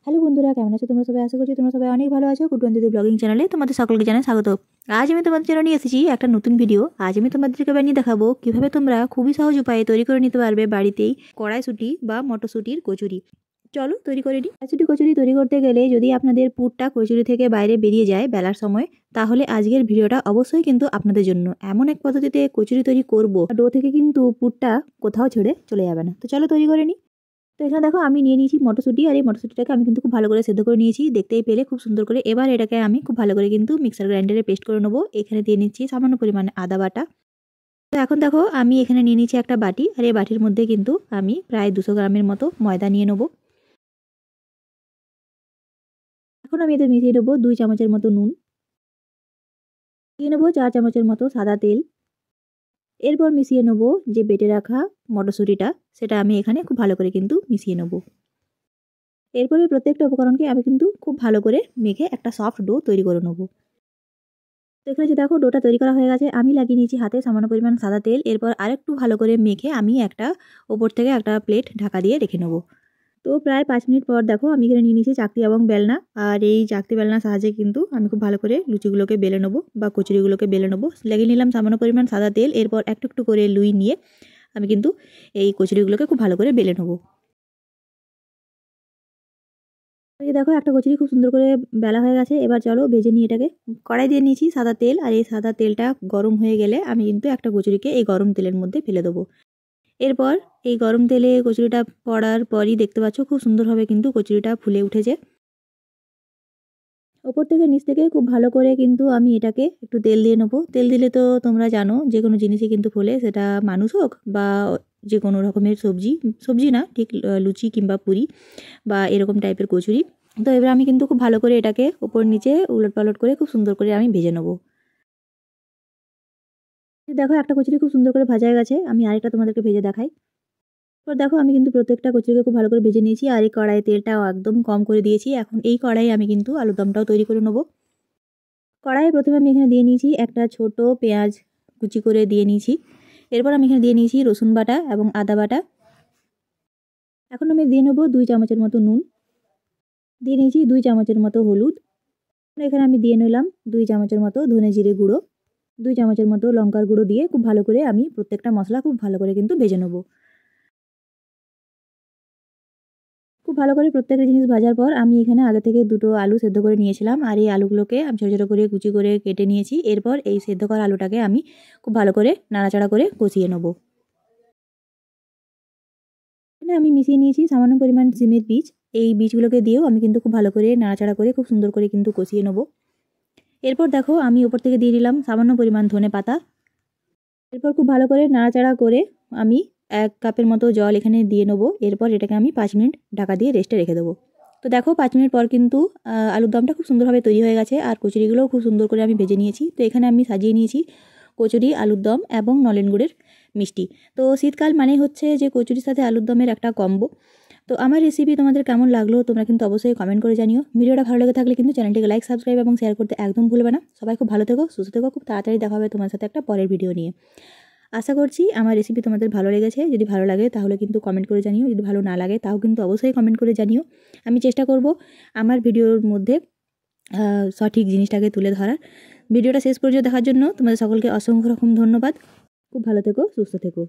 Hello বন্ধুরা, কেমন আছো তোমরা সবাই? আশা করছি তোমরা সবাই অনেক ভালো আছো। গুড দিদি ব্লগিং চ্যানেলে তোমাদের সকলকে জানাই স্বাগত। আজ আমি তোমাদের জন্য নিয়ে এসেছি একটা নতুন ভিডিও। আজ আমি তোমাদেরকে বানিয়ে দেখাবো কিভাবে তোমরা খুবই সহজ উপায়ে তৈরি করে নিতে পারবে বাড়িতেই কড়াইশুঁটি বা মটরশুঁটির কচুরি। চলো তৈরি করে নিই। কড়াইশুঁটি কচুরি তৈরি করতে গেলে যদি আপনাদের পুরটা কচুরি থেকে বাইরে বেরিয়ে যায় বেলার সময়, তাহলে আজকের ভিডিওটা অবশ্যই কিন্তু আপনাদের জন্য। এমন এক পদ্ধতিতে কচুরি তৈরি করব, ডো থেকে কিন্তু পুরটা কোথাও ছেড়ে চলে যাবে না। তো চলো তৈরি করে নিই। তো এখানে দেখো আমি নিয়ে নিয়েছি মটরশুঁটি, আর এই মটরশুঁটিটাকে আমি কিন্তু খুব ভালো করে সেদ্ধ করে নিয়েছি, দেখতেই পেলে খুব সুন্দর করে। এবার এটাকে আমি খুব ভালো করে কিন্তু মিক্সার গ্রাইন্ডারে পেস্ট করে নেবো। এখানে দিয়ে নিচ্ছি সামান্য পরিমাণে আদা বাটা। তো এখন দেখো আমি এখানে নিয়ে নিচ্ছি একটা বাটি, আর এই বাটির মধ্যে কিন্তু আমি প্রায় 200 গ্রামের মতো ময়দা নিয়ে নেবো। এখন আমি এতে মিশিয়ে নেবো 2 চামচের মতো নুন, দিয়ে নেবো 4 চামচের মতো সাদা তেল। এরপর মিশিয়ে নেবো যে বেটে রাখা মটরশুঁটিটা, সেটা আমি এখানে খুব ভালো করে কিন্তু মিশিয়ে নেবো। এরপরে প্রত্যেকটা উপকরণকে আমি কিন্তু খুব ভালো করে মেখে একটা সফট ডো তৈরি করে নেবো। তো এখানে যে দেখো ডোটা তৈরি করা হয়ে গেছে, আমি লাগিয়ে নিয়েছি হাতে সামান্য পরিমাণ সাদা তেল। এরপর আরেকটু ভালো করে মেখে আমি একটা ওপর থেকে একটা প্লেট ঢাকা দিয়ে রেখে নেবো। তো প্রায় 5 মিনিট পর দেখো আমি এখানে নিয়ে নিয়েছি চাকতি এবং বেলনা, আর এই চাকতি বেলনার সাহায্যে কিন্তু আমি খুব ভালো করে লুচিগুলোকে বেলে নেবো বা কচুরিগুলোকে বেলে নেবো। লাগিয়ে নিলাম সামান্য পরিমাণ সাদা তেল। এরপর একটু একটু করে লুই নিয়ে আমি কিন্তু এই কচুরিগুলোকে খুব ভালো করে বেলে নেবো। এই দেখো একটা কচুরি খুব সুন্দর করে বেলা হয়ে গেছে। এবার চলো ভেজে নিয়ে এটাকে। কড়াই দিয়ে নিয়েছি সাদা তেল, আর এই সাদা তেলটা গরম হয়ে গেলে আমি কিন্তু একটা কচুরিকে এই গরম তেলের মধ্যে ফেলে দেবো। এরপর এই গরম তেলে কচুরিটা পড়ার পরই দেখতে পাচ্ছ খুব সুন্দরভাবে কিন্তু কচুরিটা ফুলে উঠেছে। ওপর থেকে নিচ থেকে খুব ভালো করে কিন্তু আমি এটাকে একটু তেল দিয়ে নেবো। তেল দিলে তো তোমরা জানো যে কোনো জিনিসই কিন্তু ফোলে, সেটা মানুষ হোক বা যে কোনো রকমের সবজি, সবজি না ঠিক লুচি কিংবা পুরি বা এরকম টাইপের কচুরি। তো এবার আমি কিন্তু খুব ভালো করে এটাকে উপর নিচে উলট পালট করে খুব সুন্দর করে আমি ভেজে নেবো। দেখো একটা কচুরি খুব সুন্দর করে ভাজা হয়ে গেছে, আমি আরেকটা তোমাদেরকে ভেজে দেখাই। এবার দেখো আমি কিন্তু প্রত্যেকটা কচুরিকে খুব ভালো করে ভেজে নিয়েছি, আর এই কড়াইয়ে তেলটাও একদম কম করে দিয়েছি। এখন এই কড়াইয়ে আমি কিন্তু আলুর দমটাও তৈরি করে নেবো। কড়াইয়ে প্রথমে আমি এখানে দিয়ে নিয়েছি একটা ছোট পেঁয়াজ কুচি করে দিয়ে নিয়েছি। এরপর আমি এখানে দিয়ে নিয়েছি রসুন বাটা এবং আদা বাটা। এখন আমি দিয়ে নেবো 2 চামচের মতো নুন, দিয়ে নিয়েছি 2 চামচের মতো হলুদ। এখানে আমি দিয়ে নিলাম 2 চামচের মতো ধনে জিরে গুঁড়ো, 2 চামচের মতো লঙ্কার গুঁড়ো দিয়ে খুব ভালো করে আমি প্রত্যেকটা মশলা খুব ভালো করে কিন্তু ভেজে নেবো। খুব ভালো করে প্রত্যেকটা জিনিস ভাজার পর আমি এখানে আগে থেকে 2টো আলু সেদ্ধ করে নিয়েছিলাম, আর এই আলুগুলোকে আমি ছোটো ছোটো করে কুচি করে কেটে নিয়েছি। এরপর এই সেদ্ধ করা আলুটাকে আমি খুব ভালো করে নাড়াচাড়া করে কষিয়ে নেবো। এখানে আমি মিশিয়ে নিয়েছি সামান্য পরিমাণ সিমের বীজ। এই বীজগুলোকে দিয়েও আমি কিন্তু খুব ভালো করে নাড়াচাড়া করে খুব সুন্দর করে কিন্তু কষিয়ে নেবো। এরপর দেখো আমি ওপর থেকে দিয়ে দিলাম সামান্য পরিমাণ ধনে পাতা। এরপর খুব ভালো করে নাড়াচাড়া করে আমি 1 কাপের মতো জল এখানে দিয়ে নেবো। এরপর এটাকে আমি 5 মিনিট ঢাকা দিয়ে রেস্টে রেখে দেবো। তো দেখো 5 মিনিট পর কিন্তু আলুর দমটা খুব সুন্দরভাবে তৈরি হয়ে গেছে, আর কচুরিগুলোও খুব সুন্দর করে আমি ভেজে নিয়েছি। তো এখানে আমি সাজিয়ে নিয়েছি কচুরি, আলুর দম এবং নলেন গুড়ের মিষ্টি। তো শীতকাল মানে হচ্ছে যে কচুরির সাথে আলুর দমের একটা কম্বো। তো আমার রেসিপি তোমাদের কেমন লাগলো তোমরা কিন্তু অবশ্যই কমেন্ট করে জানিও। ভিডিওটা ভালো লেগে থাকলে কিন্তু চ্যানেলটিকে লাইক, সাবস্ক্রাইব এবং শেয়ার করতে একদম ভুলবে না। সবাই খুব ভালো থেকো, সুস্থ থেকো। খুব তাড়াতাড়ি দেখা হবে তোমার সাথে একটা পরের ভিডিও নিয়ে। আশা করছি আমার রেসিপি তোমাদের ভালো লেগেছে। যদি ভালো লাগে তাহলে কিন্তু কমেন্ট করে জানিও, যদি ভালো না লাগে তাও কিন্তু অবশ্যই কমেন্ট করে জানিও। আমি চেষ্টা করব আমার ভিডিওর মধ্যে সঠিক জিনিসটাকে তুলে ধরার। ভিডিওটা শেষ পর্যন্ত দেখার জন্য তোমাদের সকলকে অসংখ্য রকম ধন্যবাদ। খুব ভালো থেকো, সুস্থ থেকো।